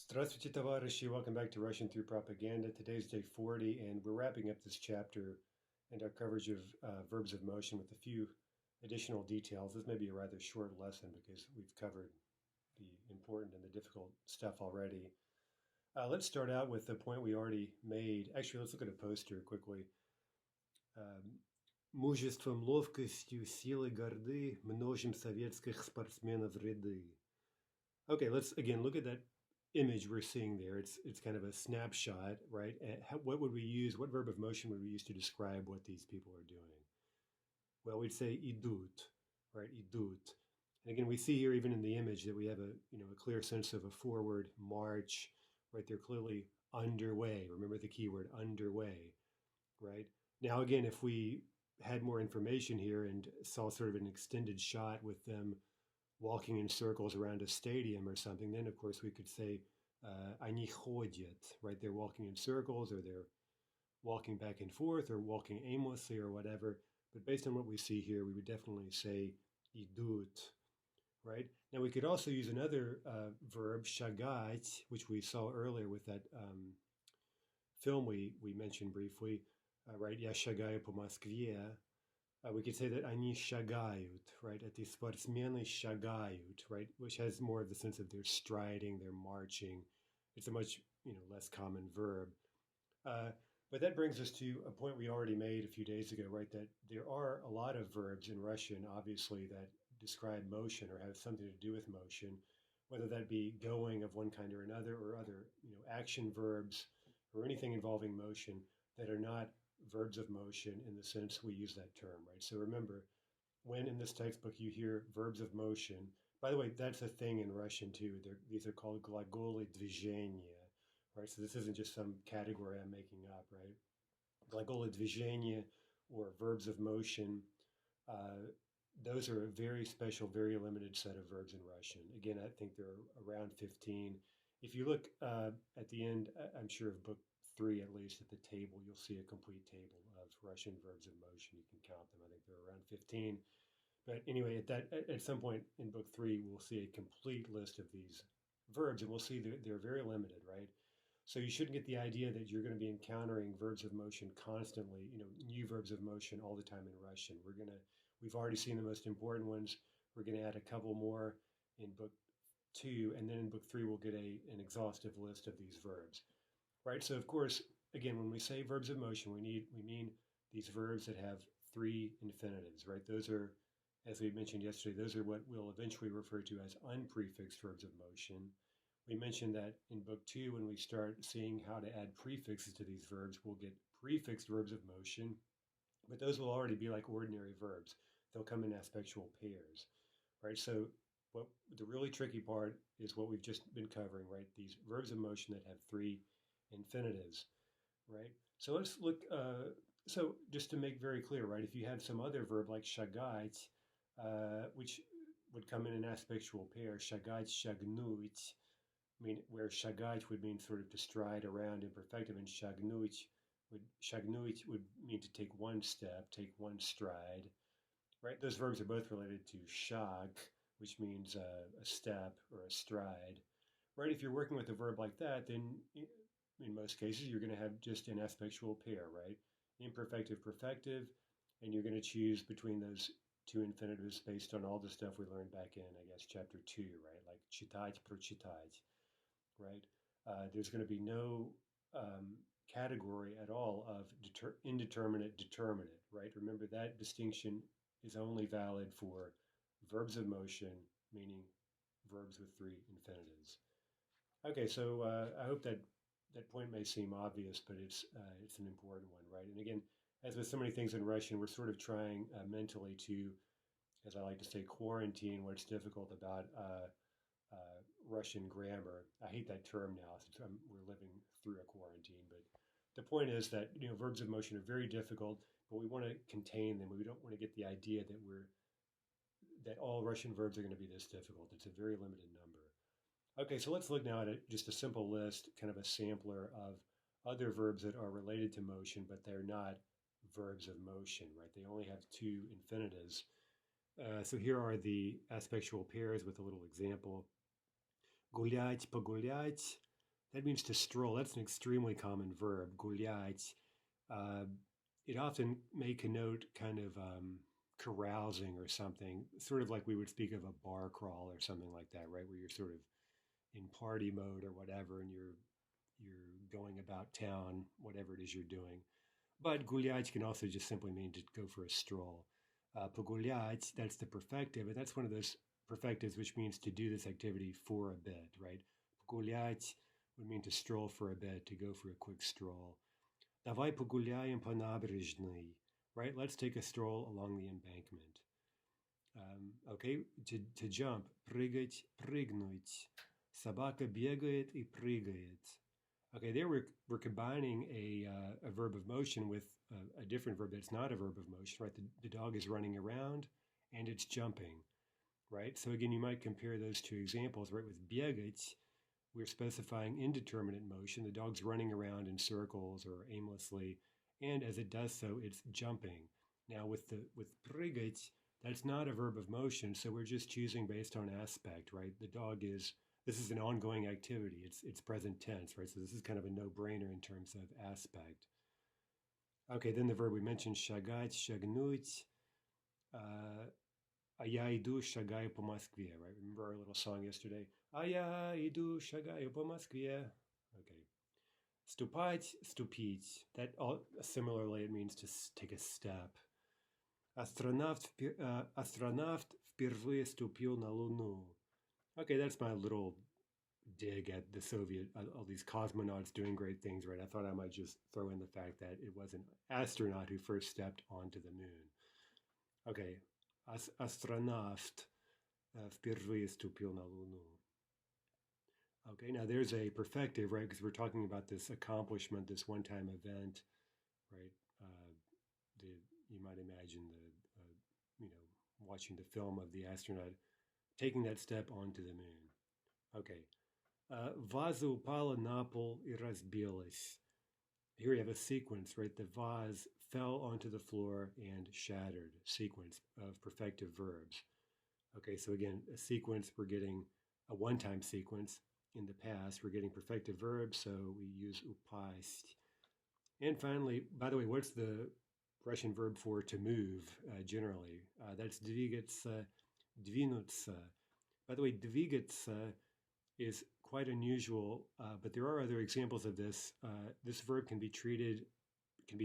Здравствуйте, товарищи. Welcome back to Russian Through Propaganda. Today's day 40, and we're wrapping up this chapter and our coverage of verbs of motion with a few additional details. This may be a rather short lesson because we've covered the important and the difficult stuff already. Let's start out with the point we already made. Actually, let's look at a poster quickly. Мужеством, ловкостью, силой горды множим советских спортсменов ряды. Okay, let's again look at that image we're seeing there. It's kind of a snapshot, right? And what would we use? What verb of motion would we use to describe what these people are doing? Well, we'd say idut, right? Idut. And again, we see here even in the image that we have a clear sense of a forward march, right? They're clearly underway. Remember the key word underway, right? Now, again, if we had more information here and saw sort of an extended shot with them walking in circles around a stadium or something, then of course we could say они ходят, right? They're walking in circles or they're walking back and forth or walking aimlessly or whatever. But based on what we see here, we would definitely say идут, right? Now we could also use another verb, шагать, which we saw earlier with that film we mentioned briefly, right? Я шагаю по Москве. We could say that они шагают, right? Эти спортсмены шагают, right? Which has more of the sense of they're striding, they're marching. It's a much less common verb. But that brings us to a point we already made a few days ago, right? That there are a lot of verbs in Russian, obviously, that describe motion or have something to do with motion, whether that be going of one kind or another, or other action verbs or anything involving motion that are not verbs of motion in the sense we use that term, right? So remember, when in this textbook you hear verbs of motion, by the way, that's a thing in Russian too. These are called глаголы движения, right? So this isn't just some category I'm making up, right? Глаголы движения or verbs of motion, those are a very special, very limited set of verbs in Russian. Again, I think there are around 15. If you look at the end, I'm sure of book 3 at least at the table, you'll see a complete table of Russian verbs of motion. You can count them. I think there are around 15. But anyway, at some point in book 3, we'll see a complete list of these verbs, and we'll see they're very limited, right? So you shouldn't get the idea that you're going to be encountering verbs of motion constantly, new verbs of motion all the time in Russian. We've already seen the most important ones. We're going to add a couple more in book 2, and then in book 3 we'll get an exhaustive list of these verbs. Right, so of course, again, when we say verbs of motion, we mean these verbs that have 3 infinitives, right? Those are, as we mentioned yesterday, those are what we'll eventually refer to as unprefixed verbs of motion. We mentioned that in book 2, when we start seeing how to add prefixes to these verbs, we'll get prefixed verbs of motion, but those will already be like ordinary verbs. They'll come in aspectual pairs, right? So what the really tricky part is what we've just been covering, right? These verbs of motion that have 3 infinitives, right? So let's look, so just to make very clear, right, if you have some other verb like shagait, which would come in an aspectual pair, shagait, shagnut, where shagait would mean sort of to stride around imperfective, and shagnut would mean to take one step, take one stride, right? Those verbs are both related to shag, which means a step or a stride, right? If you're working with a verb like that, then in most cases, you're going to have just an aspectual pair, right? Imperfective, perfective, and you're going to choose between those 2 infinitives based on all the stuff we learned back in, I guess, chapter 2, right? Like читать, прочитать, right? There's going to be no category at all of indeterminate, determinate, right? Remember that distinction is only valid for verbs of motion, meaning verbs with 3 infinitives. Okay, so I hope that point may seem obvious, but it's an important one, right? And again, as with so many things in Russian, we're sort of trying mentally to, as I like to say, quarantine what's difficult about Russian grammar. I hate that term now since we're living through a quarantine, but the point is that verbs of motion are very difficult, but we want to contain them. We don't want to get the idea that all Russian verbs are going to be this difficult. It's a very limited number. Okay, so let's look now at just a simple list, kind of a sampler of other verbs that are related to motion, but they're not verbs of motion, right? They only have 2 infinitives. So here are the aspectual pairs with a little example. Гулять, погулять, that means to stroll. That's an extremely common verb, гулять. It often may connote kind of carousing or something, sort of like we would speak of a bar crawl or something like that, right? Where you're sort of in party mode or whatever, and you're going about town, whatever it is you're doing. But гулять can also just simply mean to go for a stroll. Погулять, that's the perfective, and that's one of those perfectives which means to do this activity for a bit, right? Погулять would mean to stroll for a bit, to go for a quick stroll. Давай погуляем по набережной, right? Let's take a stroll along the embankment. Okay, to jump, прыгать, прыгнуть. Собака бегает и прыгает. Okay, there we're combining a verb of motion with a different verb that's not a verb of motion, right? The dog is running around and it's jumping, right? So again, you might compare those two examples, right? With бегать, we're specifying indeterminate motion. The dog's running around in circles or aimlessly, and as it does so, it's jumping. Now with прыгать, that's not a verb of motion, so we're just choosing based on aspect, right? This is an ongoing activity. It's present tense, right? So this is kind of a no-brainer in terms of aspect. Okay, then the verb we mentioned, шагать, шагнуть. А я иду, шагаю по Москве, right? Remember our little song yesterday? А я иду, шагаю по Москве. Okay. Ступать, ступить. That similarly, it means to take a step. Астронавт впервые ступил на Луну. Okay, that's my little dig at the all these cosmonauts doing great things, right? I thought I might just throw in the fact that it was an astronaut who first stepped onto the moon. Okay, астронавт впервые ступил на Луну. Okay, now there's a perfective, right? Because we're talking about this accomplishment, this one-time event, right? You might imagine watching the film of the astronaut taking that step onto the moon. Okay. Ваза упала на пол и разбилась. Here we have a sequence, right? The vase fell onto the floor and shattered. Sequence of perfective verbs. Okay, so again, a sequence, we're getting a one-time sequence. In the past, we're getting perfective verbs, so we use упасть. And finally, by the way, what's the Russian verb for to move generally? That's двигаться, двинуться. By the way, двигаться is quite unusual, but there are other examples of this. This verb can be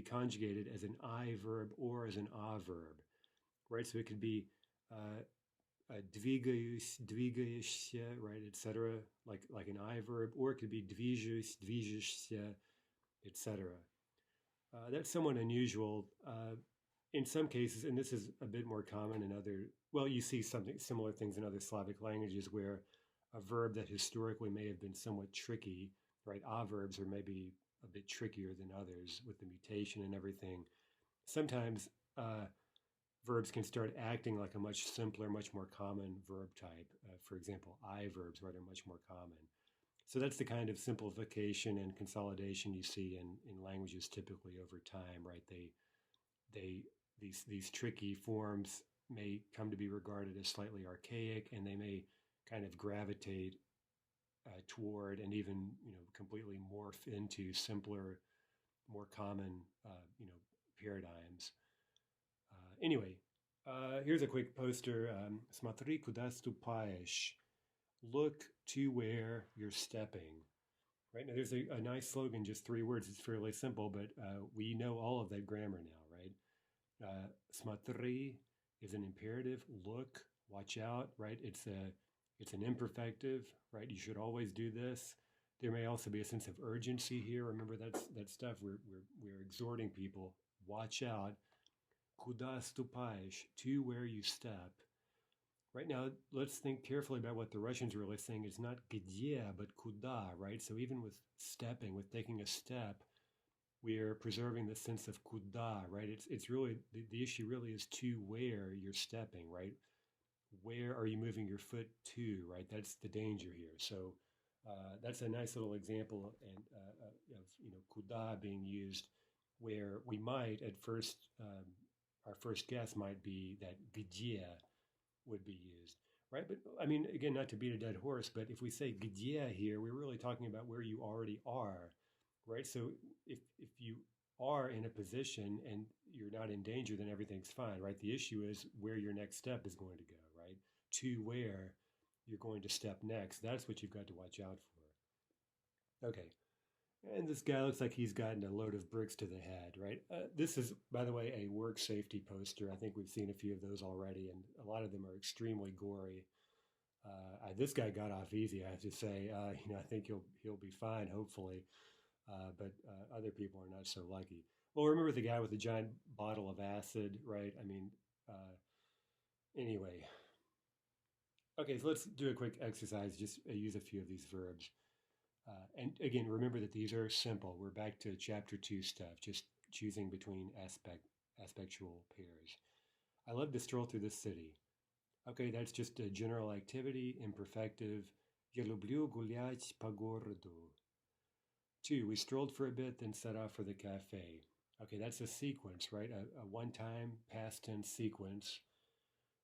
conjugated as an I verb or as an a verb, right? So it could be двигаюсь, двигаешься, right, etc., like an I verb, or it could be движусь, движешься, etc. That's somewhat unusual. In some cases, and this is a bit more common in you see something similar things in other Slavic languages where a verb that historically may have been somewhat tricky, right? Adverbs are maybe a bit trickier than others with the mutation and everything. Sometimes verbs can start acting like a much simpler, much more common verb type. For example, I verbs, right, are much more common. So that's the kind of simplification and consolidation you see in languages typically over time, right? These tricky forms may come to be regarded as slightly archaic, and they may kind of gravitate toward and even completely morph into simpler, more common paradigms. Anyway, here's a quick poster. Смотри, куда ступаешь. Look to where you're stepping. Right now, there's a nice slogan, just 3 words. It's fairly simple, but we know all of that grammar now, right? Смотри is an imperative. Look, watch out, right? It's an imperfective, right? You should always do this. There may also be a sense of urgency here. Remember that stuff. We're exhorting people. Watch out. Куда ступаешь? To where you step. Right now, let's think carefully about what the Russians are really saying. It's not где, but куда, right? So even with stepping, with taking a step, we are preserving the sense of куда, right? It's really, the issue really is to where you're stepping, right? Where are you moving your foot to, right? That's the danger here. So that's a nice little example of куда being used, where we might at first, our first guess might be that где would be used. right? But I mean, again, not to beat a dead horse, but if we say где here, we're really talking about where you already are, right? So if you are in a position and you're not in danger, then everything's fine, right? The issue is where your next step is going to go, right? To where you're going to step next. That's what you've got to watch out for. Okay. And this guy looks like he's gotten a load of bricks to the head, right? This is, by the way, a work safety poster. I think we've seen a few of those already, and a lot of them are extremely gory. This guy got off easy, I have to say. I think he'll be fine, hopefully. But other people are not so lucky. Well, remember the guy with the giant bottle of acid, right? I mean, anyway. Okay, so let's do a quick exercise. Just use a few of these verbs. And again, remember that these are simple. We're back to chapter 2 stuff, just choosing between aspectual pairs. I love to stroll through the city. Okay, that's just a general activity, imperfective. Я люблю гулять по городу. 2, we strolled for a bit, then set off for the cafe. Okay, that's a sequence, right? A one-time past tense sequence.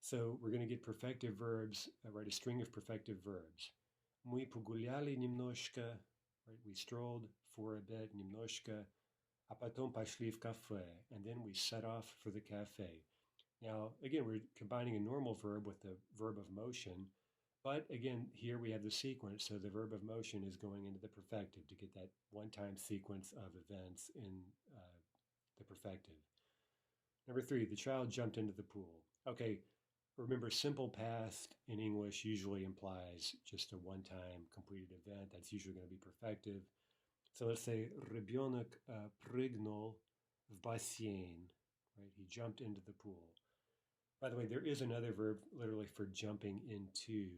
So we're going to get perfective verbs, right? A string of perfective verbs. Мы погуляли немножко, right? We strolled for a bit, немножко, а потом пошли в кафе, and then we set off for the cafe. Now, again, we're combining a normal verb with the verb of motion, but again, here we have the sequence, so the verb of motion is going into the perfective to get that one-time sequence of events in the perfective. Number 3, the child jumped into the pool. Okay, remember, simple past in English usually implies just a one-time completed event. That's usually going to be perfective. So let's say ребенок прыгнул в бассейн, right? He jumped into the pool. By the way, there is another verb literally for jumping into,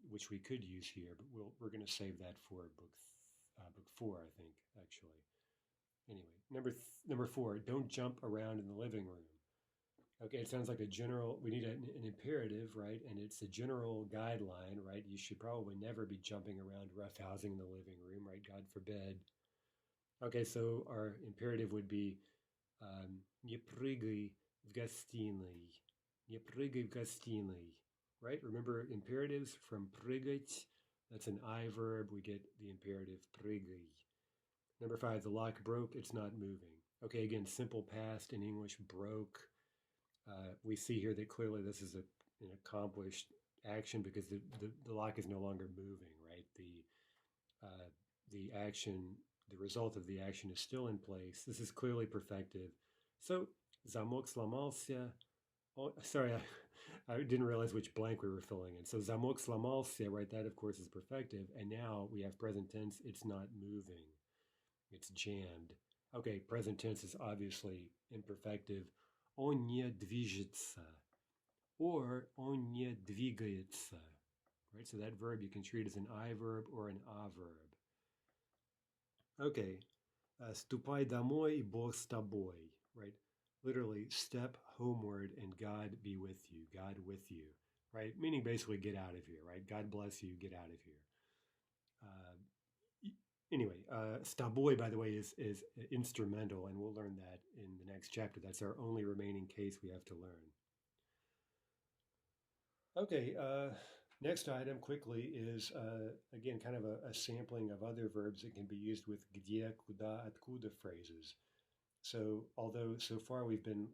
which we could use here, but we're going to save that for book 4, I think, actually. Anyway, number 4, don't jump around in the living room. Okay, it sounds like a general, we need an imperative, right? And it's a general guideline, right? You should probably never be jumping around roughhousing in the living room, right? God forbid. Okay, so our imperative would be не прыгай в гостиной. Не прыгай в гостиной, right? Remember imperatives from прыгать, that's an I verb. We get the imperative прыгай. Number 5, the lock broke, it's not moving. Okay, again, simple past in English, broke. We see here that clearly this is an accomplished action because the lock is no longer moving, right? The action, the result of the action is still in place. This is clearly perfective. So, замок сломался. Oh, sorry, I didn't realize which blank we were filling in. So, замок сломался, right? That, of course, is perfective. And now we have present tense. It's not moving. It's jammed. Okay, present tense is obviously imperfective. Он не движется, or он не двигается, right? So that verb you can treat as an I verb or an a verb. Okay, ступай домой и Бог с тобой, right? Literally, step homeward and God be with you, God with you, right? Meaning basically get out of here, right? God bless you, get out of here. Anyway, с тобой, by the way, is instrumental, and we'll learn that in the next chapter. That's our only remaining case we have to learn. Okay, next item quickly is, again, kind of a sampling of other verbs that can be used with где, куда, откуда phrases. So although so far we've been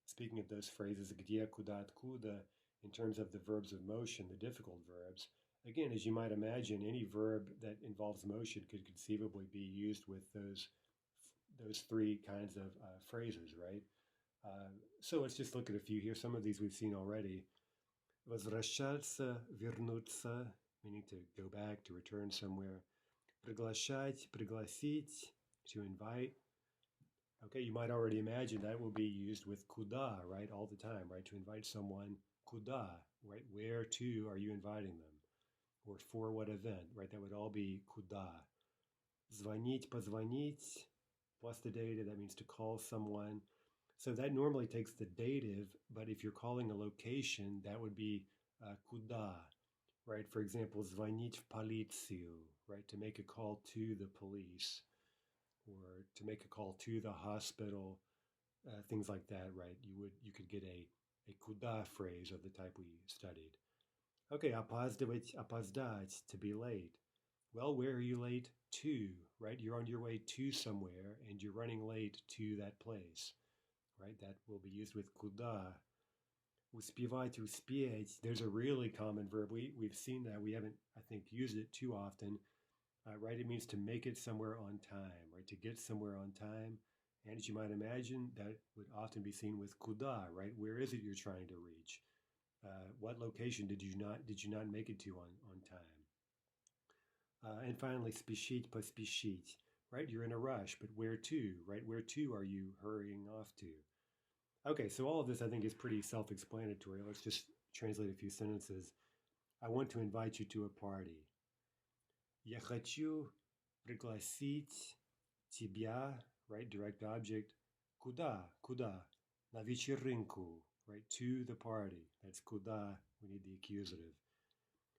speaking of those phrases, где, куда, откуда, in terms of the verbs of motion, the difficult verbs, again, as you might imagine, any verb that involves motion could conceivably be used with those 3 kinds of phrases, right? So let's just look at a few here. Some of these we've seen already. Возвращаться, вернуться, meaning to go back, to return somewhere. Приглашать, пригласить, to invite. Okay, you might already imagine that will be used with куда, right, all the time, right? To invite someone, куда, right? Where to are you inviting them? Or for what event, right? That would all be куда. Звонить, позвонить, plus the dative, that means to call someone. So that normally takes the dative, but if you're calling a location, that would be куда, right? For example, звонить в полицию, right? To make a call to the police, or to make a call to the hospital, things like that, right? You could get a куда phrase of the type we studied. Okay, опаздывать, опоздать, to be late. Well, where are you late to, right? You're on your way to somewhere and you're running late to that place, right? That will be used with куда. Успевать, успеть. There's a really common verb. We've seen that. We haven't, I think, used it too often, right? It means to make it somewhere on time, right? To get somewhere on time. And as you might imagine, that would often be seen with куда, right? Where is it you're trying to reach? What location did you not make it to on time? And finally, спешить, поспешить, right? You're in a rush, but where to, right? Where to are you hurrying off to? Okay, so all of this I think is pretty self-explanatory. Let's just translate a few sentences. I want to invite you to a party. Я хочу пригласить тебя, right? Direct object. Куда? Куда? На вечеринку, right? To the party. That's куда. We need the accusative.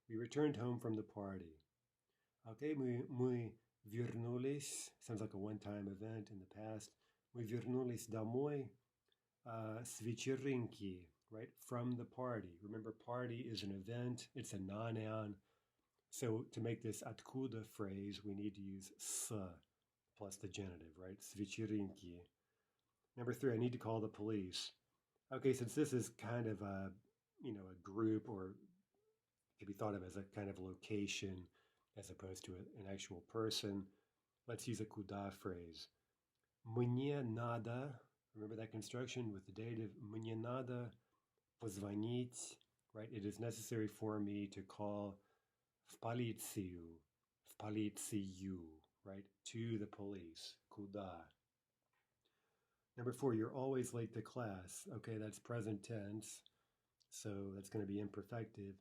We returned home from the party. Okay, мы вернулись. Sounds like a one-time event in the past. Мы вернулись домой с вечеринки, right? From the party. Remember, party is an event. It's a noun. So to make this откуда phrase, we need to use с plus the genitive, right? С вечеринки. Number 3, I need to call the police. Okay, since this is kind of a group, or it can be thought of as a kind of location as opposed to an actual person, let's use a куда phrase. Мне надо, remember that construction with the dative, мне надо позвонить, right? It is necessary for me to call в полицию, right? To the police, куда. Number 4, you're always late to class. Okay, that's present tense, so that's going to be imperfective.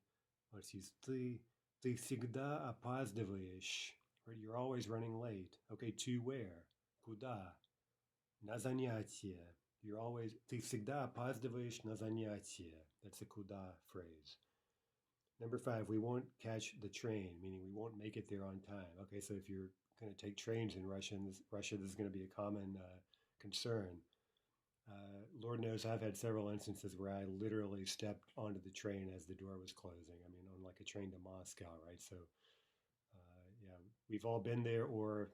Let's use ты. Ты всегда опаздываешь, right? You're always running late. Okay, to where? Куда? На занятие. You're always... Ты всегда опаздываешь на занятие. That's a куда phrase. Number 5, we won't catch the train, meaning we won't make it there on time. Okay, so if you're going to take trains in Russia, this is going to be a common concern. Lord knows I've had several instances where I literally stepped onto the train as the door was closing. I mean, on like a train to Moscow, right? So, yeah, we've all been there, or,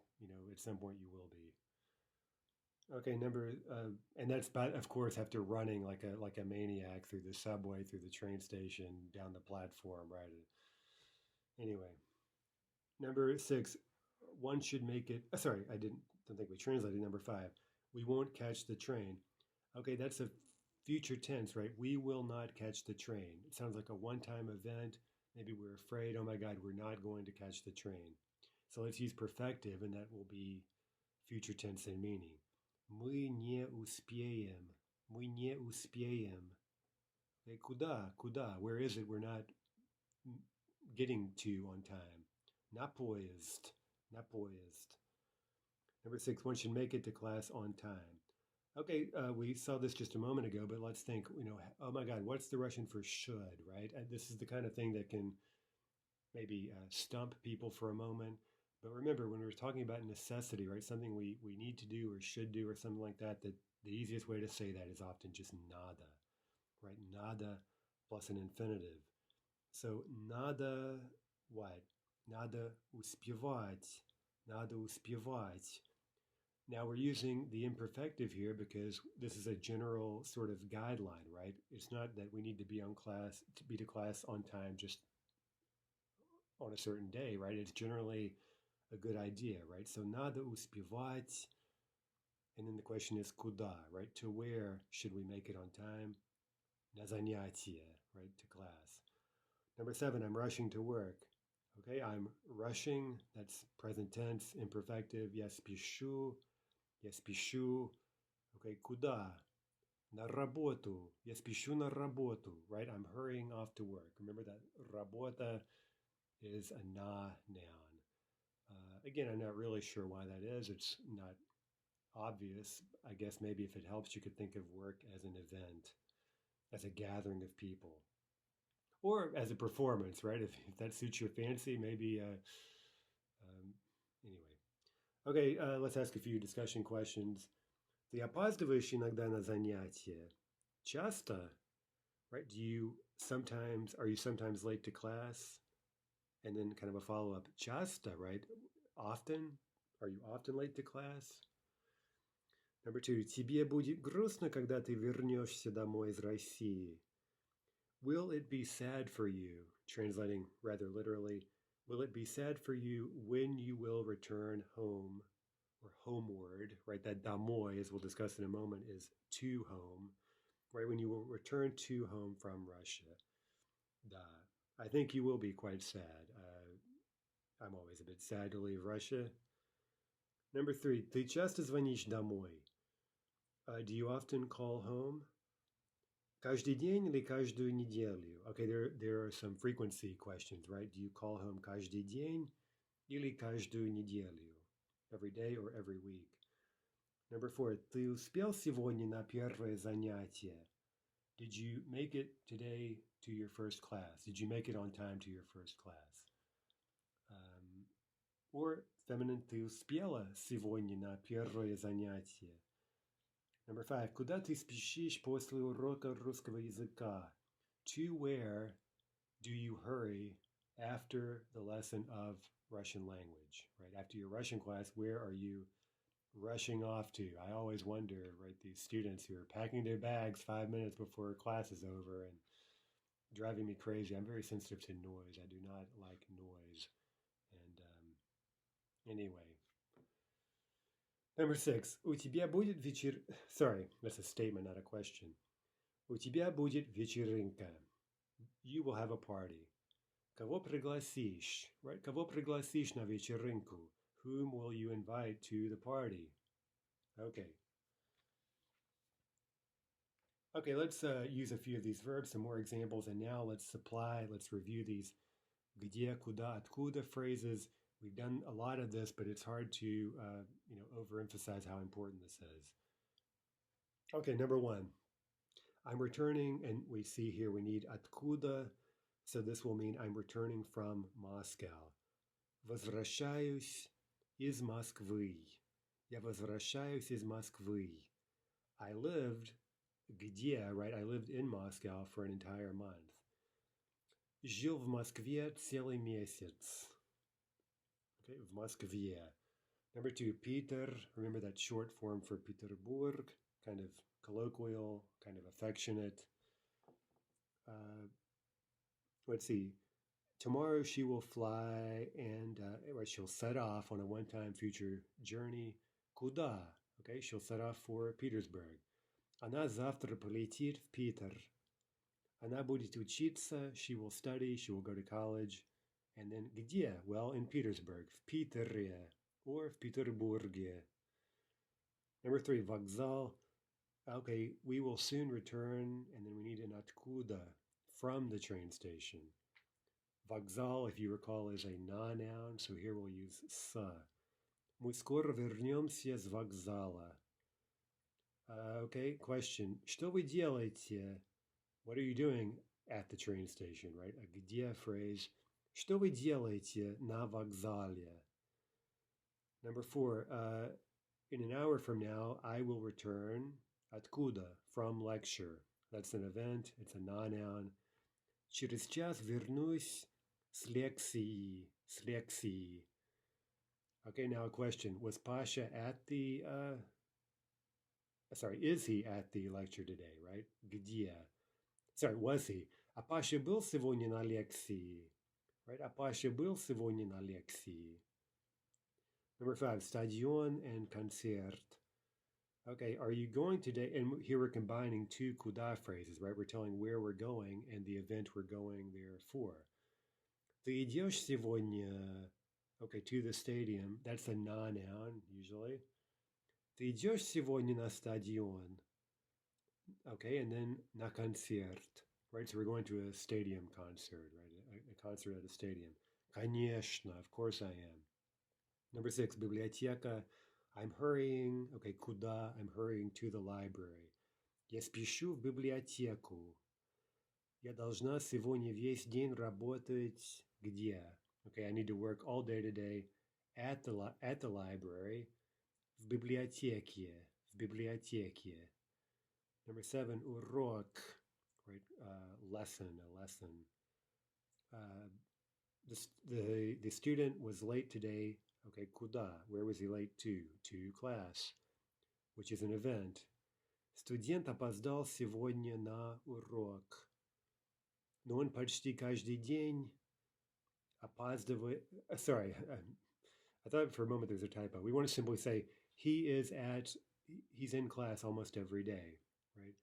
at some point you will be. Okay, and that's, of course, after running like a maniac through the subway, through the train station, down the platform, right? Anyway, number 6, one should make it. Sorry, don't think we translated number 5. We won't catch the train. Okay, that's a future tense, right? We will not catch the train. It sounds like a one-time event. Maybe we're afraid, oh my God, we're not going to catch the train. So let's use perfective, and that will be future tense in meaning. Мы не успеем. Мы не успеем. Okay, куда? Where is it we're not getting to on time? На поезд. На поезд. Number 6, one should make it to class on time. Okay, we saw this just a moment ago, but let's think, oh my God, what's the Russian for should, right? And this is the kind of thing that can maybe stump people for a moment. But remember, when we're talking about necessity, right, something we need to do or should do or something like that, the easiest way to say that is often just nada, right? Nada plus an infinitive. So nada what? Nada успевать. Nada успевать. Now we're using the imperfective here because this is a general sort of guideline, right? It's not that we need to be to class on time just on a certain day, right? It's generally a good idea, right? So надо успевать, and then the question is куда, right? To where should we make it on time? На занятие, right? To class. Number 7, I'm rushing to work. Okay, I'm rushing, that's present tense, imperfective. Я спешу. Okay, куда? На работу. Я спешу на работу, right? I'm hurrying off to work. Remember that работа is a na noun. Again, I'm not really sure why that is. It's not obvious. I guess maybe if it helps, you could think of work as an event, as a gathering of people, or as a performance, right? If that suits your fancy, maybe. Anyway, okay. Let's ask a few discussion questions. Ты опаздываешь иногда на занятия? Часто, right? Do you sometimes, are you sometimes late to class? And then kind of a follow-up, часто, right? Often? Are you often late to class? Number two, тебе будет грустно, когда ты вернешься домой из России. Will it be sad for you? Translating rather literally, will it be sad for you when you will return home or homeward, right? That домой, as we'll discuss in a moment, is to home, right? When you will return to home from Russia. Da. I think you will be quite sad. I'm always a bit sad to leave Russia. Number three, ты часто звонишь домой? Do you often call home? Каждый день или каждую неделю? Okay, there are some frequency questions, right? Do you call home каждый день или каждую неделю? Every day or every week? Number four, ты успел сегодня на первое занятие? Did you make it today to your first class? Did you make it on time to your first class? Or feminine, ты успела сегодня на первое занятие? Number five, куда ты спешишь после урока русского языка? To where do you hurry after the lesson of Russian language, right? After your Russian class, where are you rushing off to? I always wonder, right, these students who are packing their bags 5 minutes before class is over and driving me crazy. I'm very sensitive to noise. I do not like noise. And anyway. Number six, у тебя будет вечер... Sorry, that's a statement, not a question. У тебя будет вечеринка. You will have a party. Кого пригласишь? Right? Кого пригласишь на вечеринку? Whom will you invite to the party? Okay. Okay, let's use a few of these verbs, some more examples, and now let's review these где, куда, откуда phrases. We've done a lot of this, but it's hard to overemphasize how important this is. Okay, number one, I'm returning, and we see here we need откуда, so this will mean I'm returning from Moscow. Возвращаюсь из Москвы. Я возвращаюсь из Москвы. I lived, где, right? I lived in Moscow for an entire month. Жил в Москве целый месяц. Okay, в Москве. Number two, Peter. Remember that short form for Petersburg, kind of colloquial, kind of affectionate. Let's see. Tomorrow she will fly and she'll set off on a one-time future journey. Куда? Okay, she'll set off for Petersburg. Она завтра полетит в Питер. Она будет учиться. She will study. She will go to college. And then где? Well, in Petersburg, в Питере, or в Петербурге. Number three, вокзал. Okay, we will soon return, and then we need an откуда, from the train station. Вокзал, if you recall, is a noun, so here we'll use с. Мы скоро вернемся с вокзала. Okay, question. Что вы делаете? What are you doing at the train station, right? A где phrase. Что вы делаете на вокзале? Number four, in an hour from now, I will return, откуда, from lecture. That's an event, it's a noun. Через час вернусь с лекции. Okay, now a question. Was Pasha at the, is he at the lecture today, right? Где? Sorry, was he? А Паша был сегодня на лекции? Right? А Паша был сегодня на лекции? Number five, стадион and концерт. Okay, are you going today? And here we're combining two куда phrases, right? We're telling where we're going and the event we're going there for. Ты идешь сегодня, okay, to the stadium. That's a noun, usually. Ты идешь сегодня на стадион. Okay, and then на концерт. Right, so we're going to a stadium concert, right? A concert at a stadium. Конечно, of course I am. Number six, библиотека. I'm hurrying. Okay, куда? I'm hurrying to the library. Я спешу в библиотеку. Я должна сегодня весь день работать. Где? Okay, I need to work all day today at the library. В библиотеке. Number seven, урок. right? Lesson, a lesson. The student was late today. Okay, куда? Where was he late to? To class, which is an event. Студент опоздал сегодня на урок. Но он почти каждый день опаздывает. Sorry, I thought for a moment there was a typo. We want to simply say he's in class almost every day, right?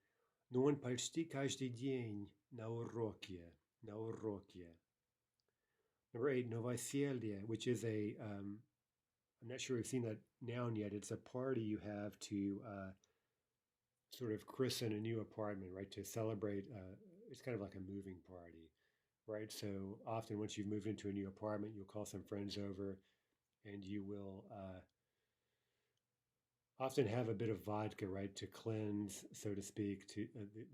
Но он почти каждый день на уроке. Number 8, novosелье, which is I'm not sure we've seen that noun yet. It's a party you have to sort of christen a new apartment, right? To celebrate, it's kind of like a moving party, right? So often once you've moved into a new apartment, you'll call some friends over and you will often have a bit of vodka, right? To cleanse, so to speak, to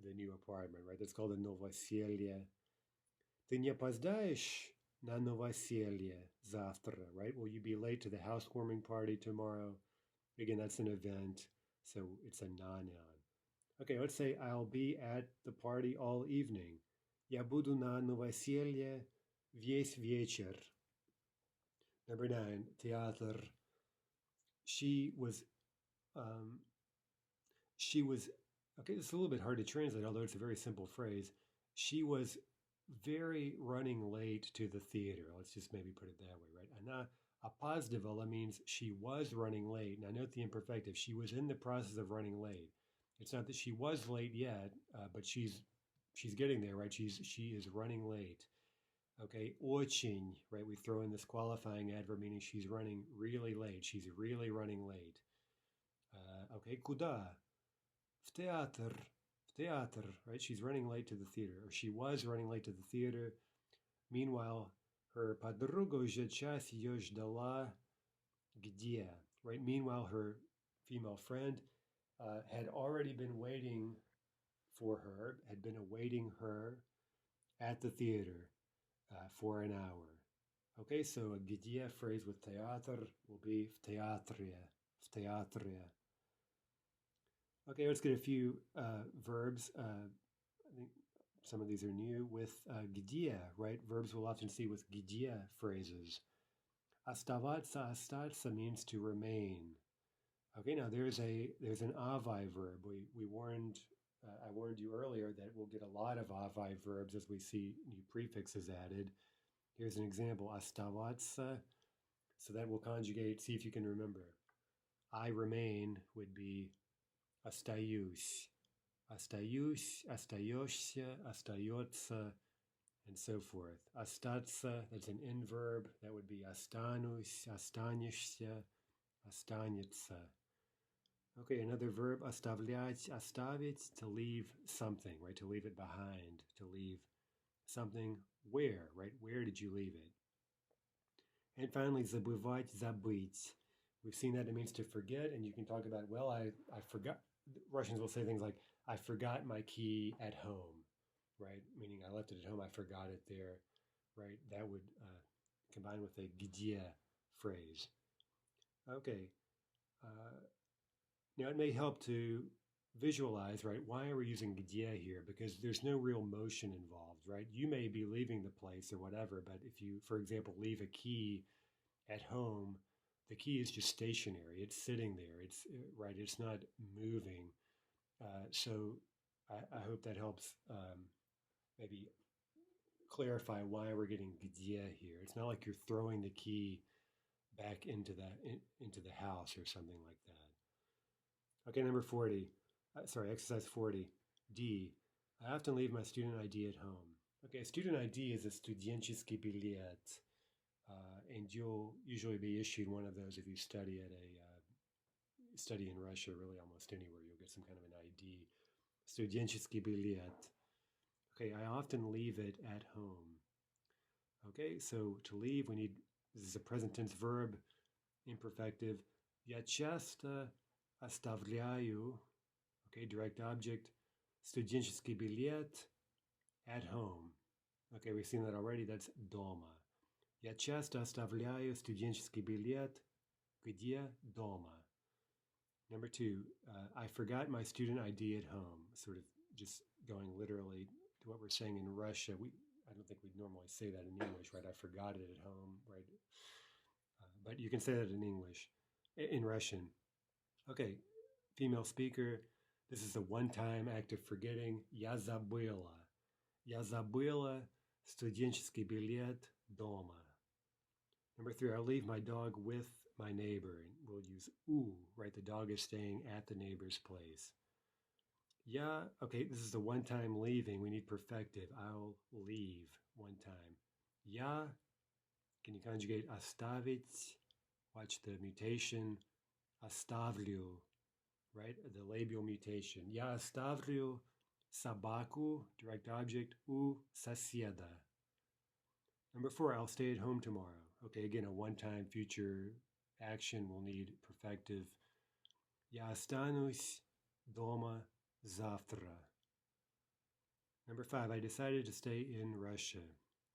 the new apartment, right? That's called a novosелье. Ты не опоздаешь на новоселье завтра, right? Will you be late to the housewarming party tomorrow? Again, that's an event, so it's a non-noun. Okay, let's say I'll be at the party all evening. Я буду на новоселье весь вечер. Number 9, театр. She was, okay, it's a little bit hard to translate, although it's a very simple phrase. She was very running late to the theater. Let's just maybe put it that way, right? Она опаздывала means she was running late. Now note the imperfective. She was in the process of running late. It's not that she was late yet, but she's getting there, right? She is running late. Okay, очень, right? We throw in this qualifying adverb meaning she's running really late. She's really running late. Okay, куда? В театр. Right? She's running late to the theater, or she was running late to the theater. Meanwhile, her подруга уже час ее ждала где? Right? Meanwhile, her female friend had already been waiting for her, had been awaiting her at the theater for an hour. Okay, so a где phrase with театр will be в театре. Okay, let's get a few verbs. I think some of these are new with где, right? Verbs we'll often see with где phrases. Оставаться, остаться means to remain. Okay, now there's an avai verb. I warned you earlier that we'll get a lot of avai verbs as we see new prefixes added. Here's an example, оставаться. So that will conjugate, see if you can remember. I remain would be остаюсь, остаешься, остается, and so forth. Остаться, that's an in verb. That would be останусь, останешься, останется. Okay, another verb, оставлять, оставить, to leave something, right? To leave it behind, to leave something where, right? Where did you leave it? And finally, забывать, забыть. We've seen that it means to forget, and you can talk about, well, I forgot. Russians will say things like, I forgot my key at home, right? Meaning I left it at home, I forgot it there, right? That would combine with a где phrase. Okay. Now it may help to visualize, right? Why are we using где here? Because there's no real motion involved, right? You may be leaving the place or whatever, but if you, for example, leave a key at home, the key is just stationary. It's sitting there. It's right. It's not moving. So I hope that helps maybe clarify why we're getting где here. It's not like you're throwing the key back into the house or something like that. Okay, number 40. Exercise 40. D. I often leave my student ID at home. Okay, student ID is a студенческий билет. And you'll usually be issued one of those if you study study in Russia, really almost anywhere. You'll get some kind of an ID. Студенческий билет. Okay, I often leave it at home. Okay, so to leave, this is a present tense verb, imperfective. Я часто оставляю, okay, direct object, студенческий билет at home. Okay, we've seen that already. That's дома. Я часто оставляю студенческий билет где? Дома. Number 2, I forgot my student ID at home. Sort of just going literally to what we're saying in Russia. I don't think we'd normally say that in English, right? I forgot it at home, right? But you can say that in English, in Russian. Okay, female speaker. This is a one-time act of forgetting. Я забыла. Я забыла студенческий билет дома. Number 3, I'll leave my dog with my neighbor. We'll use u, right? The dog is staying at the neighbor's place. Yeah, okay, this is a one-time leaving. We need perfective. I'll leave one time. Я, can you conjugate оставить? Watch the mutation. Оставлю, right? The labial mutation. Я оставлю собаку, direct object, у соседа. Number 4, I'll stay at home tomorrow. Okay, again, a one-time future action will need perfective. Я останусь дома завтра. Number 5, I decided to stay in Russia.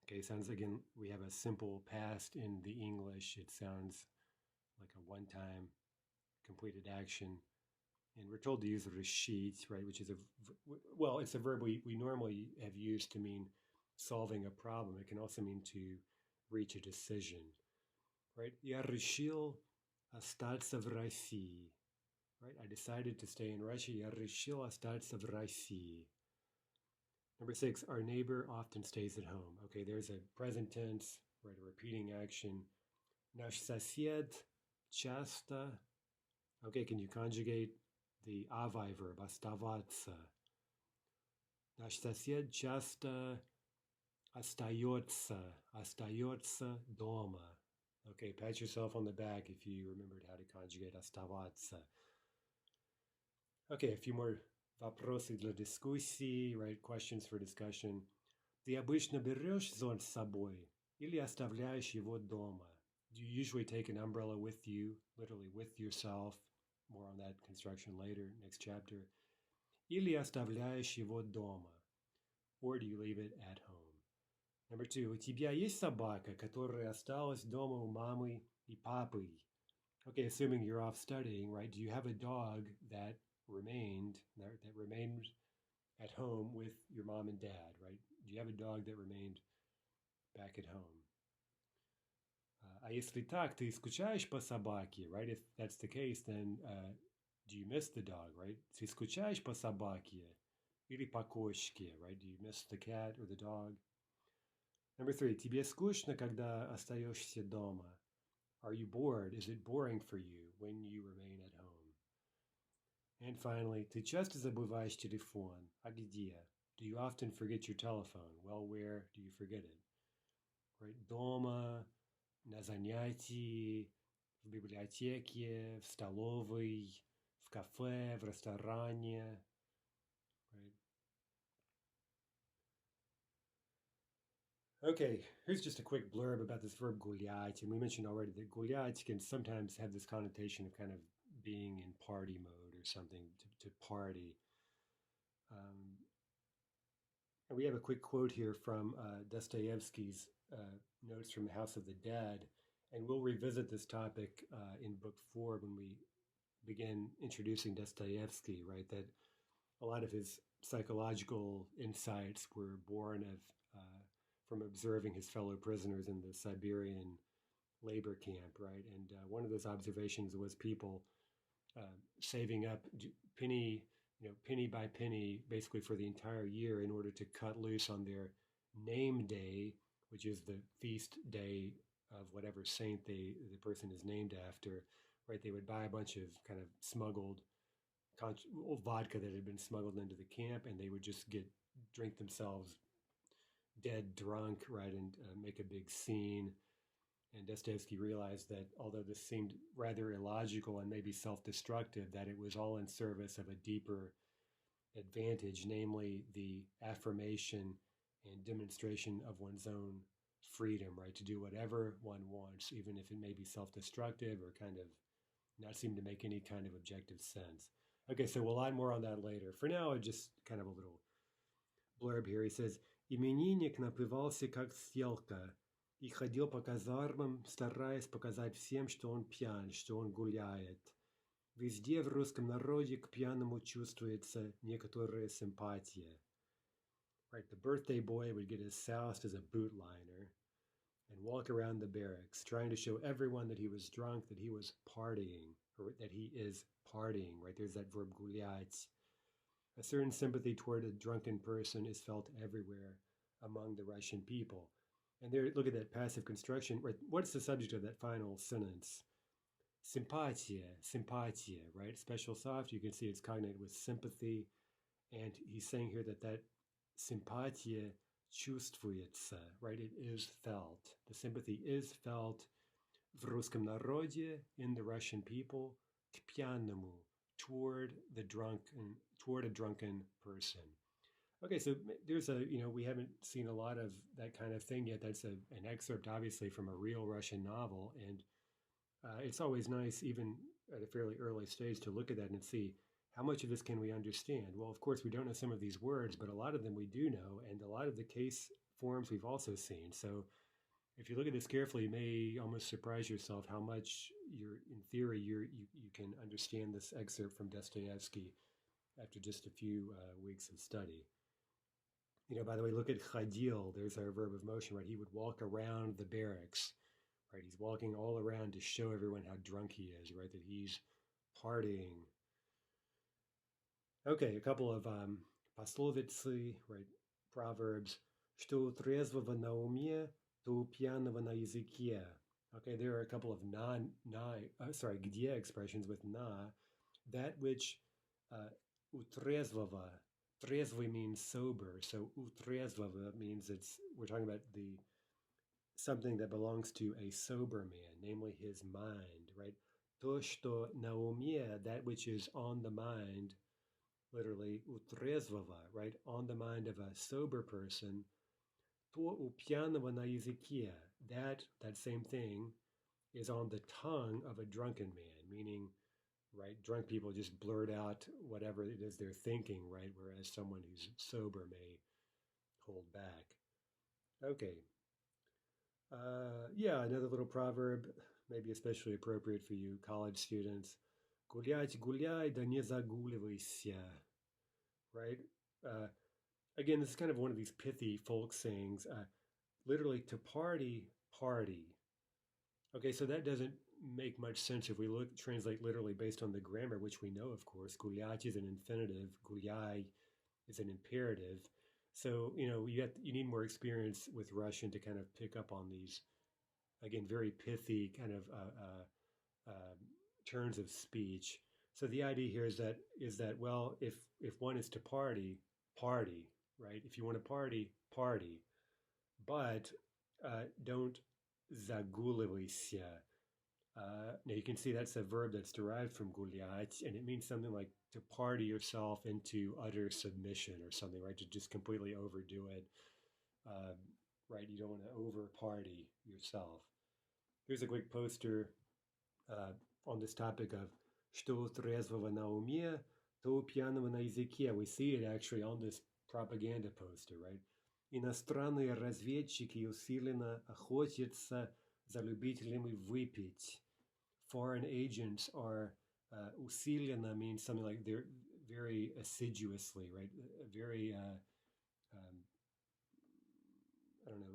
Okay, sounds again, we have a simple past in the English. It sounds like a one-time completed action. And we're told to use решить, right, which is it's a verb we normally have used to mean solving a problem. It can also mean to reach a decision, right? Я решил остаться в России, right? I decided to stay in Russia. Я решил остаться в России. Number 6, our neighbor often stays at home. Okay, there's a present tense, right, a repeating action. Наш сосед часто. Okay, can you conjugate the avai verb, оставаться? Наш сосед часто остается дома. Okay, pat yourself on the back if you remembered how to conjugate оставаться. Okay, a few more вопросы для дискуссии, right? Questions for discussion. Ты обычно берешь зонт с собой или оставляешь его дома? Do you usually take an umbrella with you, literally with yourself? More on that construction later, next chapter. Или оставляешь его дома? Or do you leave it at home? Number 2, у тебя есть собака, которая осталась дома у мамы и папы? Okay, assuming you're off studying, right? Do you have a dog that remained at home with your mom and dad, right? Do you have a dog that remained back at home? А если так, ты скучаешь по собаке, right? If that's the case, then do you miss the dog, right? Ты скучаешь по собаке или по кошке, right? Do you miss the cat or the dog? Number 3, тебе скучно, когда остаешься дома? Are you bored? Is it boring for you when you remain at home? And finally, ты часто забываешь телефон? А где? Do you often forget your telephone? Well, where do you forget it? Right? Дома, на занятии, в библиотеке, в столовой, в кафе, в ресторане. Right? Okay, here's just a quick blurb about this verb гулять. And we mentioned already that гулять can sometimes have this connotation of kind of being in party mode or something, to party. And we have a quick quote here from Dostoevsky's Notes from the House of the Dead. And we'll revisit this topic in book 4 when we begin introducing Dostoevsky, right? That a lot of his psychological insights were born of from observing his fellow prisoners in the Siberian labor camp, right? And one of those observations was people saving up penny by penny, basically for the entire year in order to cut loose on their name day, which is the feast day of whatever saint the person is named after, right? They would buy a bunch of kind of smuggled vodka that had been smuggled into the camp, and they would just drink themselves dead drunk, right, and make a big scene. And Dostoevsky realized that although this seemed rather illogical and maybe self-destructive, that it was all in service of a deeper advantage, namely the affirmation and demonstration of one's own freedom, right, to do whatever one wants, even if it may be self-destructive or kind of not seem to make any kind of objective sense. Okay, so we'll add more on that later. For now, just kind of a little blurb here. He says, именинник напивался как стрелка и ходил по казармам, стараясь показать всем, что он пьян, что он гуляет. Везде в русском народе к пьяному чувствуется некоторая симпатия. right? The birthday boy would get as soused as a boot liner and walk around the barracks, trying to show everyone that he was drunk, that he was partying, or that he is partying, right? There's that verb gulять. A certain sympathy toward a drunken person is felt everywhere among the Russian people. And there, look at that passive construction. Right? What's the subject of that final sentence? Sympatia, sympatia, right? Special soft, you can see it's cognated with sympathy. And he's saying here that that sympatia чувствуется, right? It is felt. The sympathy is felt в русском народе, in the Russian people, к пьяному, toward a drunken person. Okay, so there's we haven't seen a lot of that kind of thing yet. That's an excerpt, obviously, from a real Russian novel, and it's always nice, even at a fairly early stage, to look at that and see how much of this can we understand. Well, of course, we don't know some of these words, but a lot of them we do know, and a lot of the case forms we've also seen. So if you look at this carefully, you may almost surprise yourself how much in theory, you can understand this excerpt from Dostoevsky after just a few weeks of study. By the way, look at chodil. There's our verb of motion, right? He would walk around the barracks, right? He's walking all around to show everyone how drunk he is, right? That he's partying. Okay, a couple of пословицы, right? Proverbs. Что у трезвого на уме, то у пьяного на языке. Okay, there are a couple of где expressions with na. That which у трезвого, трезвый means sober, so у трезвого means we're talking about something that belongs to a sober man, namely his mind, right? То, что на уме, that which is on the mind, literally, у трезвого, right? On the mind of a sober person, то у пьяного на языке, that same thing is on the tongue of a drunken man, meaning, right, drunk people just blurt out whatever it is they're thinking, right, whereas someone who's sober may hold back. Okay. Another little proverb, maybe especially appropriate for you college students. Гулять, гуляй, да не загуливайся. Right? Again, this is kind of one of these pithy folk sayings. Literally, to party, party. Okay, so that doesn't make much sense if we translate literally based on the grammar, which we know, of course. Гулять is an infinitive. Гуляй is an imperative. So, you need more experience with Russian to kind of pick up on these, again, very pithy kind of turns of speech. So the idea here is that well, if one is to party, party, right? If you want to party, party, but don't загуливайся. Now you can see that's a verb that's derived from гулять, and it means something like to party yourself into utter submission or something, right? To just completely overdo it, right? You don't want to over party yourself. Here's a quick poster on this topic of что у трезвого на уме, то у пьяного на языке. We see it actually on this propaganda poster, right? Иностранные разведчики усиленно охотятся за любителями выпить. Foreign agents are усиленно means something like they're very assiduously, right? Very,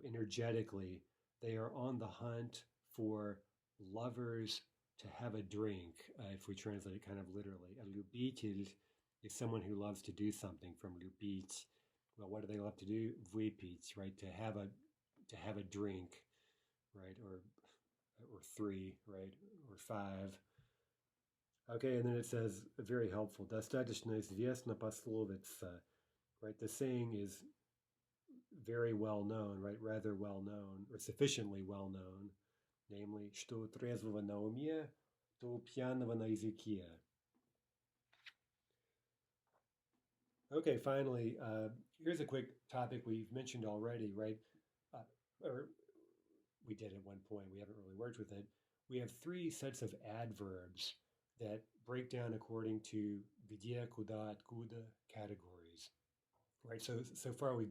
energetically. They are on the hunt for lovers to have a drink, if we translate it kind of literally. A любитель is someone who loves to do something, from любить. Well, what do they love to do? Выпить, right? To have a drink, right? Or three, right? Or five. Okay, and then it says, very helpful, достаточно известна пословица, right? The saying is very well known, right? Rather well known, or sufficiently well known, namely, что у трезвого на уме, то у пьяного на языке. Okay, finally, here's a quick topic we've mentioned already, right? Or we did at one point, we haven't really worked with it. We have three sets of adverbs that break down according to где, куда, откуда categories, right? So far we've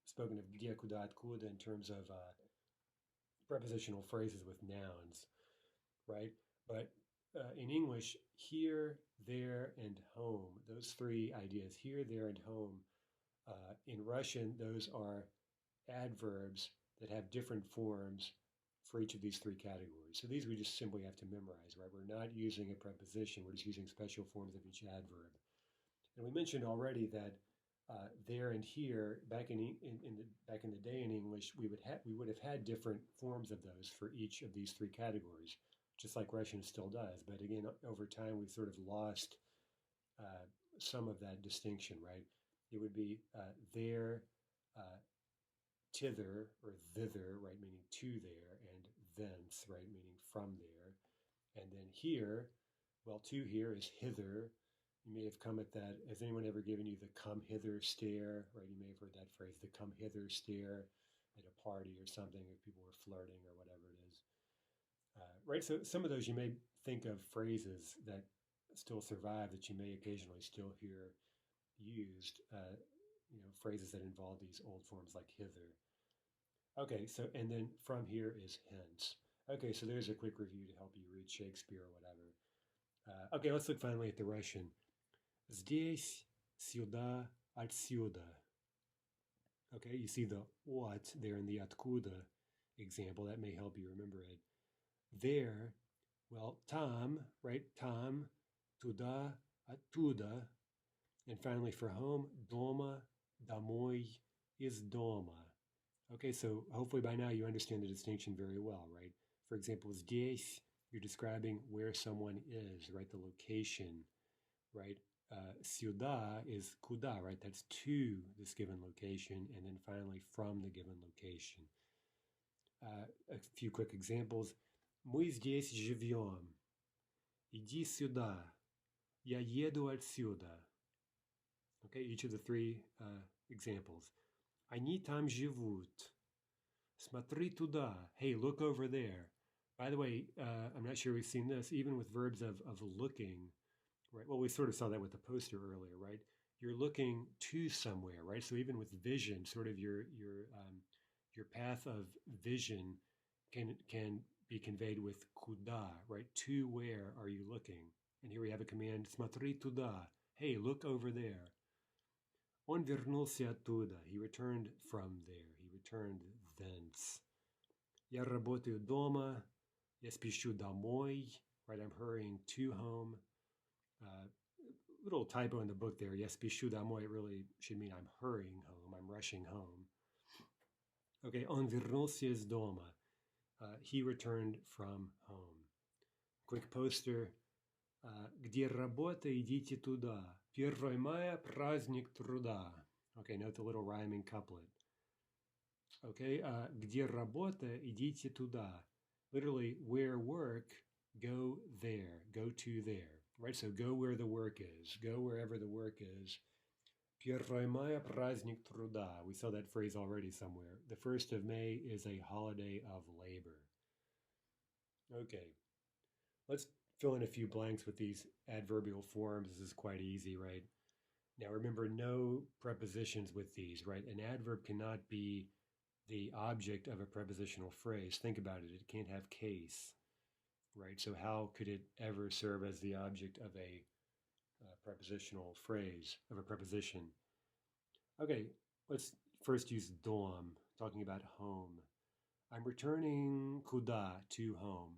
spoken of где, куда, откуда in terms of prepositional phrases with nouns, right? But in English, here, there, and home, those three ideas, here, there, and home, In Russian, those are adverbs that have different forms for each of these three categories. So these we just simply have to memorize, right? We're not using a preposition, we're just using special forms of each adverb. And we mentioned already that there and here, back in the day in English, we would have had different forms of those for each of these three categories, just like Russian still does. But again, over time, we've sort of lost some of that distinction, right? It would be there, tither or thither, right, meaning to there, and thence, right, meaning from there. And then here, well, to here is hither. You may have come at that. Has anyone ever given you the come hither stare, right? You may have heard that phrase, the come hither stare at a party or something, if people were flirting or whatever it is. Right, so some of those you may think of phrases that still survive that you may occasionally still hear used, phrases that involve these old forms like hither. Okay, so, and then from here is hence. Okay, so there's a quick review to help you read Shakespeare or whatever. Okay, let's look finally at the Russian. Здесь, сюда, отсюда. Okay, you see the what there in the откуда example. That may help you remember it. There, well, там, right? Там, туда, оттуда. And finally for home, дома, домой, из дома. Okay, so hopefully by now you understand the distinction very well, right? For example, здесь, you're describing where someone is, right? The location, right? Сюда is куда, right? That's to this given location, and then finally from the given location. A few quick examples. Мы здесь живем. Иди сюда. Я еду отсюда. Okay, each of the three examples. Они там живут. Смотри туда. Hey, look over there. By the way, I'm not sure we've seen this, even with verbs of looking, right? Well, we sort of saw that with the poster earlier, right? You're looking to somewhere, right? So even with vision, sort of your path of vision can be conveyed with куда, right? To where are you looking? And here we have a command, смотри туда. Hey, look over there. Он вернулся оттуда. He returned from there. He returned thence. Я работаю дома. Я спешу домой. Right, I'm hurrying to home. Little typo in the book there. Я спешу домой. It really should mean I'm hurrying home. I'm rushing home. Okay, он вернулся из дома. He returned from home. Quick poster. Где работа, идите туда. 1 мая праздник труда. Okay, note the little rhyming couplet. Okay, где работа, идите туда. Literally, where work, go there. Go to there. Right, so go where the work is. Go wherever the work is. 1 мая праздник труда. We saw that phrase already somewhere. The 1st of May is a holiday of labor. Okay, let's fill in a few blanks with these adverbial forms. This is quite easy, right? Now remember, no prepositions with these, right? An adverb cannot be the object of a prepositional phrase. Think about it. It can't have case, right? So how could it ever serve as the object of a prepositional phrase, of a preposition? Okay, let's first use dom, talking about home. I'm returning куда, to home.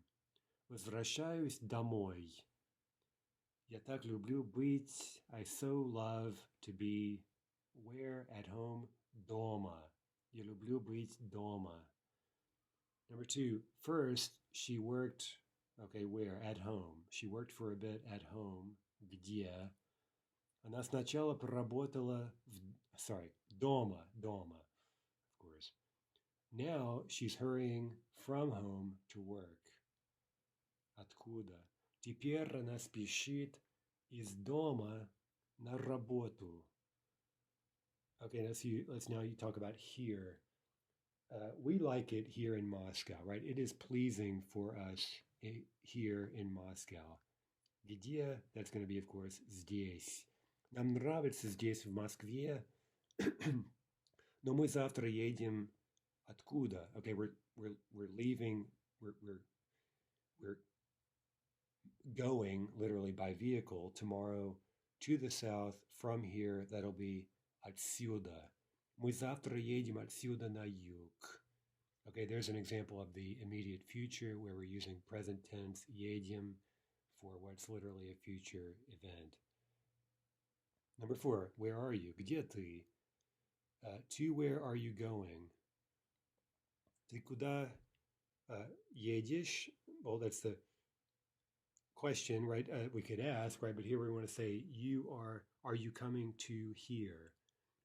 Возвращаюсь домой. Я так люблю быть. I so love to be where? At home? Дома. Я люблю быть дома. Number 2, first, she worked, okay, where? At home. She worked for a bit at home. Где? Она сначала поработала дома, of course. Now she's hurrying from home to work. Откуда? Теперь она спешит из дома на работу. Okay, let's now talk about here. We like it here in Moscow, right? It is pleasing for us here in Moscow. Где? That's going to be, of course, здесь. Нам нравится здесь, в Москве, но мы завтра едем откуда? Okay, we're leaving, we're going literally by vehicle tomorrow to the south from here. That'll be отсюда. Мы завтра едем отсюда на юг. Okay, there's an example of the immediate future where we're using present tense едем for what's literally a future event. Number 4, where are you? Где ты? To where are you going? Ты куда едешь? Well, that's the question, right? We could ask, right? But here we want to say, are you coming to here?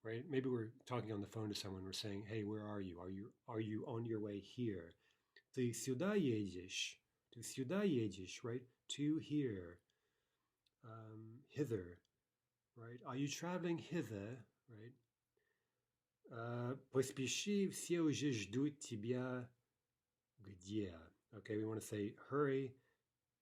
Right? Maybe we're talking on the phone to someone. We're saying, hey, where are you? Are you on your way here? Ты сюда едешь? Ты сюда едешь, right? To here. Hither, right? Are you traveling hither, right? Поспеши, все уже ждут тебя где? Okay, we want to say, hurry.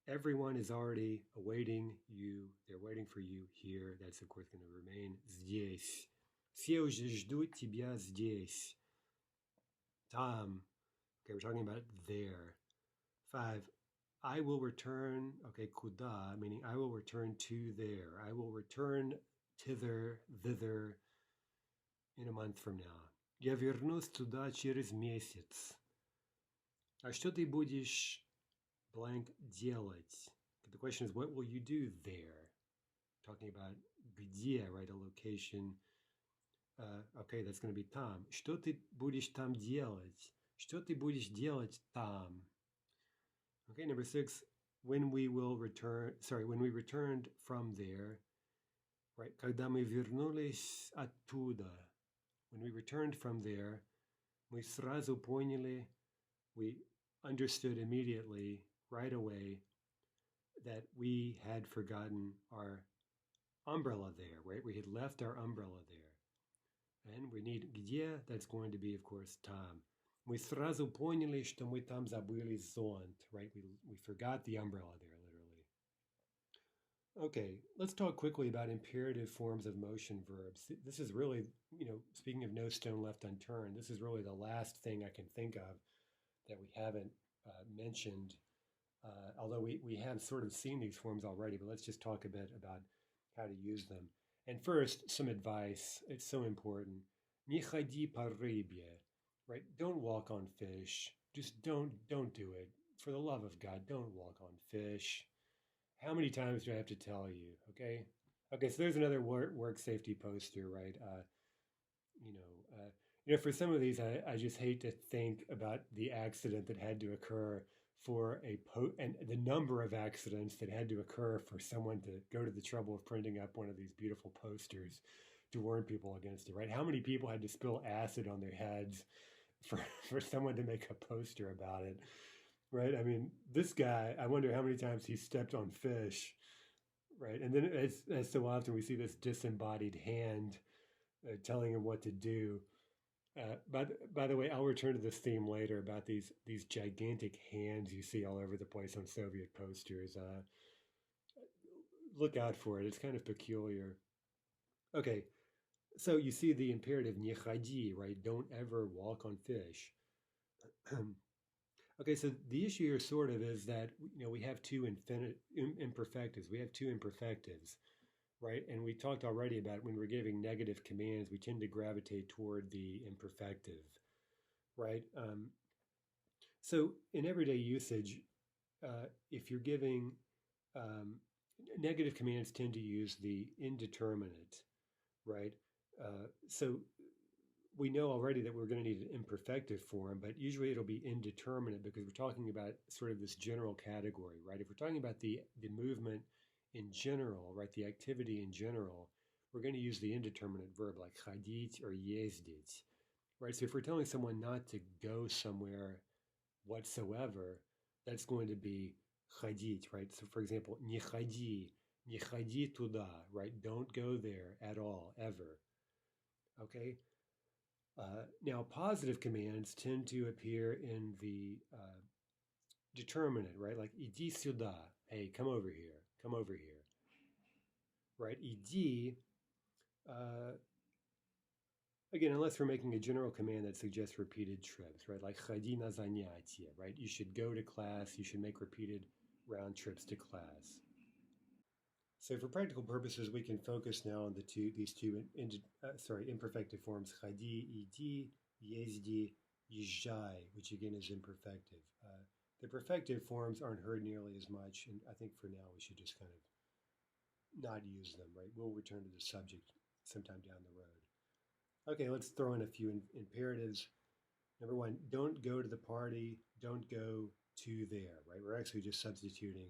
Everyone is already awaiting you. They're waiting for you here. That's, of course, going to remain здесь. Все уже ждут тебя здесь. Там. Okay, we're talking about there. 5. I will return, okay, куда, meaning I will return to there. I will return thither in a month from now. Я вернусь туда через месяц. А что ты будешь blank делать? The question is, what will you do there? Talking about где, right, a location. Okay, that's going to be там. Что ты будешь там делать? Что ты будешь делать там? Okay, number 6, when we returned from there, right? Когда мы вернулись оттуда. When we returned from there, мы сразу поняли, we understood immediately, right away, that we had forgotten our umbrella there, right? We had left our umbrella there. And we need где, that's going to be, of course, там. Мы сразу поняли, что мы там забыли зонт, right? We forgot the umbrella there, literally. Okay, let's talk quickly about imperative forms of motion verbs. This is really, speaking of no stone left unturned, this is really the last thing I can think of that we haven't mentioned, although we have sort of seen these forms already, but let's just talk a bit about how to use them. And first, some advice. It's so important. Не ходи по рыбе. Right? Don't walk on fish. Just don't do it. For the love of God, don't walk on fish. How many times do I have to tell you? Okay. Okay. So there's another work safety poster, right? For some of these, I just hate to think about the accident that had to occur for and the number of accidents that had to occur for someone to go to the trouble of printing up one of these beautiful posters to warn people against it, right? How many people had to spill acid on their heads for someone to make a poster about it, right? I mean, this guy, I wonder how many times he stepped on fish, right? And then as so often we see this disembodied hand telling him what to do. By the way, I'll return to this theme later about these gigantic hands you see all over the place on Soviet posters. Look out for it. It's kind of peculiar. Okay, so you see the imperative не ходи, right? Don't ever walk on fish. Okay, so the issue here sort of is that we have two imperfectives. We have two imperfectives, right? And we talked already about when we're giving negative commands, we tend to gravitate toward the imperfective, right? So in everyday usage, if you're giving negative commands, tend to use the indeterminate, right? So we know already that we're going to need an imperfective form, but usually it'll be indeterminate because we're talking about sort of this general category, right? If we're talking about the movement in general, right, the activity in general, we're going to use the indeterminate verb like ходить or ездить, right? So if we're telling someone not to go somewhere whatsoever, that's going to be ходить, right? So for example, не ходи туда, right? Don't go there at all, ever, okay? Now, positive commands tend to appear in the determinate, right? Like иди сюда, hey, come over here, right? Иди, again, unless we're making a general command that suggests repeated trips, right? Like ходи на занятия, right? You should go to class, you should make repeated round trips to class. So for practical purposes, we can focus now on these two imperfective forms, ходи, иди, езди, езжай, which again is imperfective. The perfective forms aren't heard nearly as much, and I think for now we should just kind of not use them, right? We'll return to the subject sometime down the road. Okay, let's throw in a few imperatives. Number one, don't go to the party, don't go to there, right? We're actually just substituting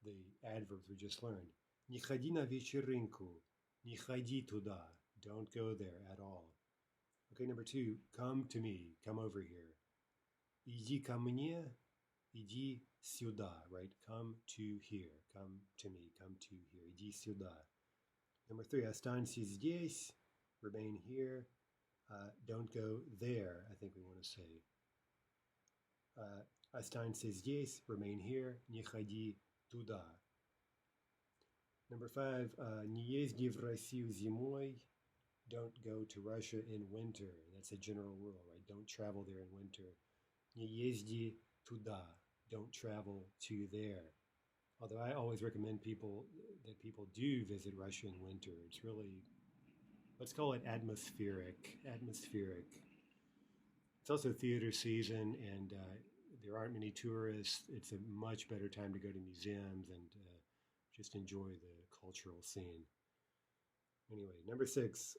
the adverbs we just learned. Не ходи на вечеринку, не ходи туда, don't go there at all. Okay, number two, come to me, come over here. Иди ко мне, иди сюда, right? Come to here, come to me, come to here, иди сюда. Number three, останься здесь, remain here. Don't go there, I think we want to say. Останься здесь, remain here, не ходи туда. Number five, не езди в Россию зимой, don't go to Russia in winter. That's a general rule, right? Don't travel there in winter. Не езди туда, don't travel to there. Although I always recommend people do visit Russia in winter. It's really, let's call it atmospheric. It's also theater season, and there aren't many tourists. It's a much better time to go to museums and just enjoy the cultural scene. Anyway, number six.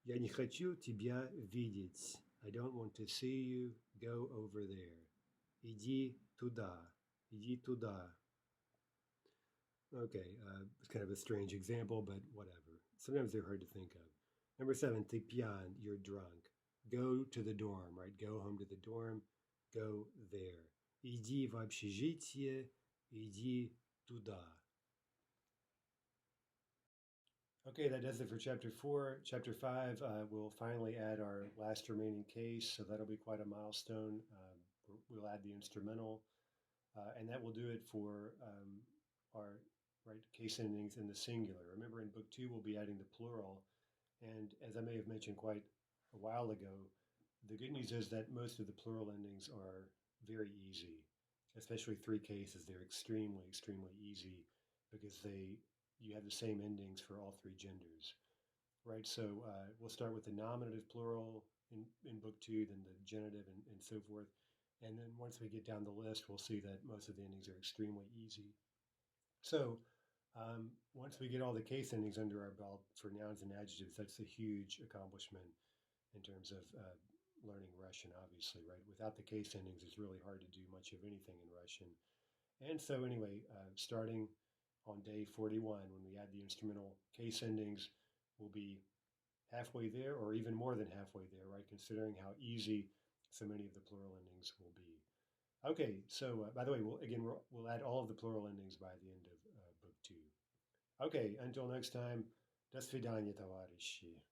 Я не хочу тебя видеть. I don't want to see you. Go over there. Иди туда. Иди туда. Okay, it's kind of a strange example, but whatever. Sometimes they're hard to think of. Number seven, ты пьян, you're drunk. Go to the dorm, right? Go home to the dorm. Go there. Иди в общежитие. Иди туда. Okay, that does it for chapter 4. Chapter 5, we'll finally add our last remaining case, so that'll be quite a milestone. We'll add the instrumental, and that will do it for our case endings in the singular. Remember, in book 2, we'll be adding the plural, and as I may have mentioned quite a while ago, the good news is that most of the plural endings are very easy, especially 3 cases. They're extremely, extremely easy because you have the same endings for all 3 genders, right? So we'll start with the nominative plural in book 2, then the genitive and so forth. And then once we get down the list, we'll see that most of the endings are extremely easy. So once we get all the case endings under our belt for nouns and adjectives, that's a huge accomplishment in terms of learning Russian, obviously, right? Without the case endings, it's really hard to do much of anything in Russian. And so anyway, starting on day 41, when we add the instrumental case endings, we'll be halfway there, or even more than halfway there, right? Considering how easy so many of the plural endings will be. Okay, so by the way, we'll add all of the plural endings by the end of book 2. Okay, until next time, до свидания, товарищи.